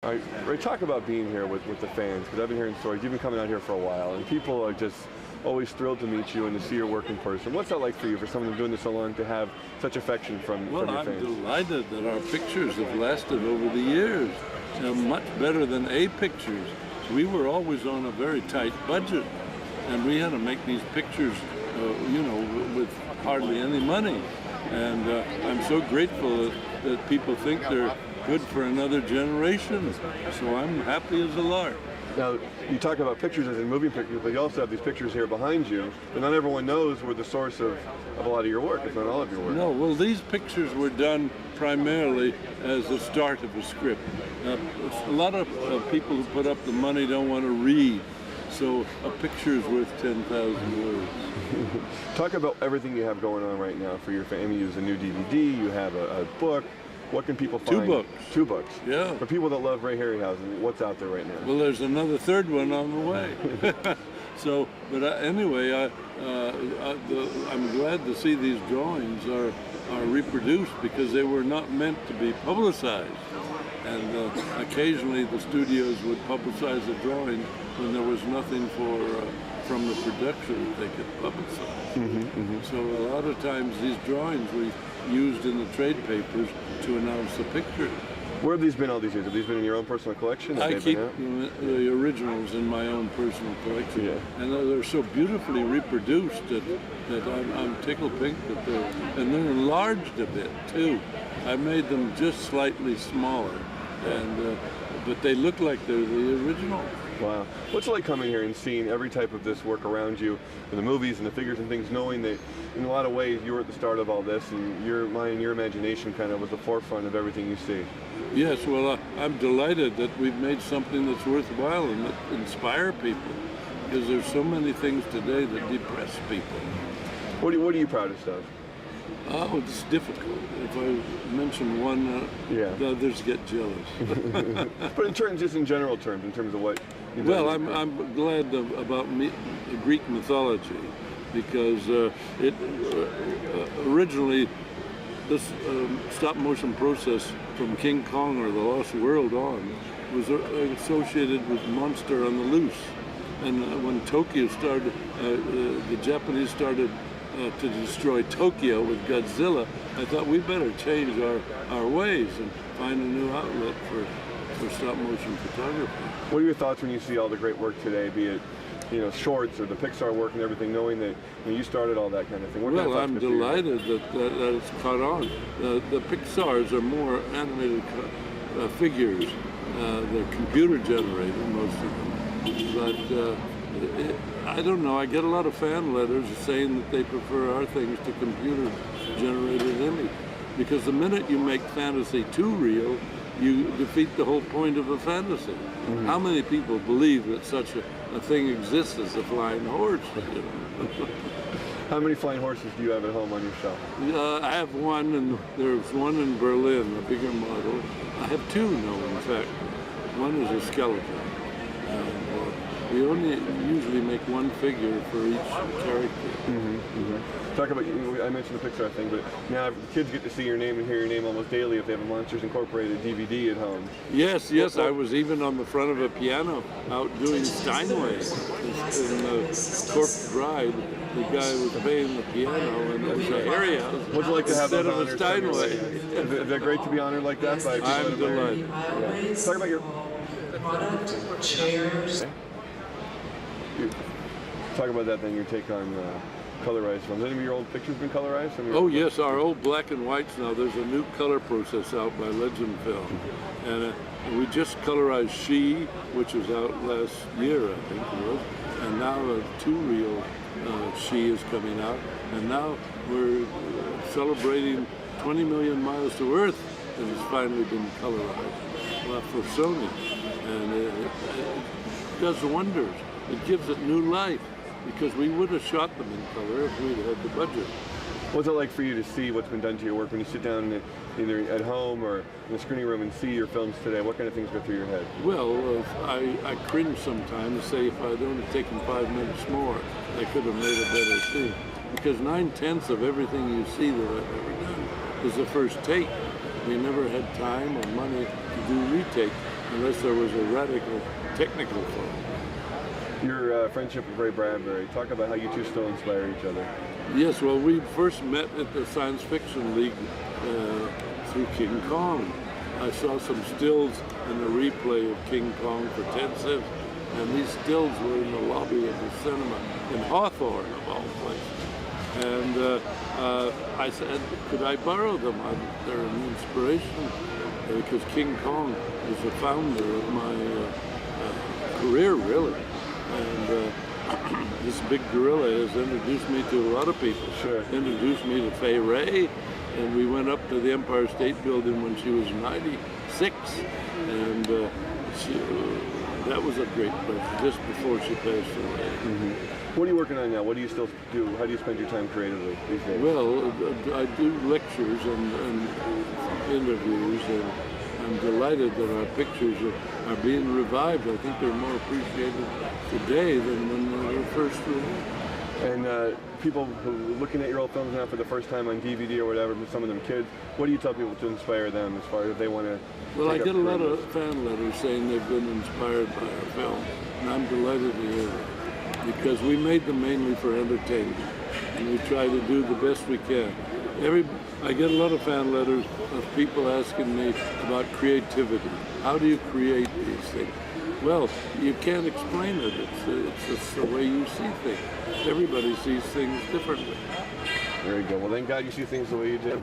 All right, Ray, talk about being here with the fans, because I've been hearing stories. You've been coming out here for a while, and people are just always thrilled to meet you and to see your work in person. What's that like for you, for someone doing this so long, to have such affection from your fans? I'm delighted that our pictures have lasted over the years. Much better than A pictures. We were always on a very tight budget, and we had to make these pictures, with hardly any money. And I'm so grateful that people think they're good for another generation. So I'm happy as a lark. Now, you talk about pictures as in moving pictures, but you also have these pictures here behind you, but not everyone knows were the source of a lot of your work, if not all of your work. No, well, these pictures were done primarily as the start of a script. A lot of people who put up the money don't want to read, so a picture is worth 10,000 words. Talk about everything you have going on right now for your family. You have a new DVD, you have a book. What can people find? 2 books. 2 books. Yeah. For people that love Ray Harryhausen, what's out there right now? Well, there's another 3rd one on the way. So, but anyway, I'm glad to see these drawings are reproduced, because they were not meant to be publicized. And occasionally the studios would publicize the drawings when there was nothing from the production that they could publicize. So a lot of times these drawings were used in the trade papers to announce the pictures. Where have these been all these years? Have these been in your own personal collection? I keep the originals in my own personal collection, and they're so beautifully reproduced that I'm tickled pink that they're enlarged a bit too. I made them just slightly smaller, and but they look like they're the original. Wow. What's it like coming here and seeing every type of this work around you, in the movies and the figures and things, knowing that in a lot of ways you were at the start of all this, and your mind and your imagination kind of was the forefront of everything you see? Yes, well, I'm delighted that we've made something that's worthwhile and that inspire people, because there's so many things today that depress people. What are you proudest of? Oh, it's difficult. If I mention one, the others get jealous. But just in general terms, in terms of what you've done. Well, I'm I'm glad about Greek mythology, because it originally, this stop-motion process from King Kong or the Lost World on was associated with Monster on the Loose. And when Tokyo started, the Japanese started to destroy Tokyo with Godzilla, I thought we better change our ways and find a new outlet for stop-motion photography. What are your thoughts when you see all the great work today, be it shorts or the Pixar work and everything, knowing that you started all that kind of thing? Well, I'm delighted that it's caught on. The Pixars are more animated figures. They're computer generated, most of them. But I don't know, I get a lot of fan letters saying that they prefer our things to computer generated image. Because the minute you make fantasy too real, you defeat the whole point of a fantasy. How many people believe that such a thing exists as a flying horse? How many flying horses do you have at home on your shelf? I have one, and there's one in Berlin, a bigger model. I have 2 now, in fact. One is a skeleton. We only usually make 1 figure for each character. Talk about, I mentioned the Pixar thing, but now kids get to see your name and hear your name almost daily if they have a Monsters Incorporated DVD at home. Yes, I was even on the front of a piano out doing Steinway in Corpse Bride. The guy was playing the piano, and it was a Harryhausen. What's it like to have instead those of a Steinway? Is that great to be honored like that by people? I'm delighted. Yeah. Talk about your product or chairs. Talk about that then, your take on colorized films. Any of your old pictures been colorized? Oh yes, our old black and whites now. There's a new color process out by Legend Film. And we just colorized She, which was out last year, I think it was. And now a 2-reel She is coming out. And now we're celebrating 20 million miles to Earth that has finally been colorized for Sony. And it does wonders. It gives it new life, because we would have shot them in color if we'd had the budget. What's it like for you to see what's been done to your work when you sit down either at home or in the screening room and see your films today? What kind of things go through your head? Well, I cringe sometimes, say if I'd only taken 5 minutes more, I could have made a better scene. Because 9/10 of everything you see that I've ever done is the first take. We never had time or money to do retake. unless there was a radical technical flaw. Your friendship with Ray Bradbury, talk about how you two still inspire each other. Yes, well, we first met at the Science Fiction League through King Kong. I saw some stills in the replay of King Kong for 10 cents, and these stills were in the lobby of the cinema in Hawthorne, of all places. And I said, could I borrow them? They're an inspiration, because King Kong is the founder of my career, really. And this big gorilla has introduced me to a lot of people. Sure. Introduced me to Fay Ray, and we went up to the Empire State Building when she was 96, and that was a great pleasure, just before she passed away. Mm-hmm. What are you working on now? What do you still do? How do you spend your time creatively these days? Well, I do lectures and interviews, and I'm delighted that our pictures are being revived. I think they're more appreciated today than when they were first released. And people who are looking at your old films now for the first time on DVD or whatever, some of them kids, what do you tell people to inspire them as far as if they want to? Well, I get a lot of fan letters saying they've been inspired by our film, and I'm delighted to hear that, because we made them mainly for entertainment, and we try to do the best we can. I get a lot of fan letters of people asking me about creativity. How do you create these things? Well, you can't explain it. It's just the way you see things. Everybody sees things differently. Very good. Well, thank God you see things the way you do.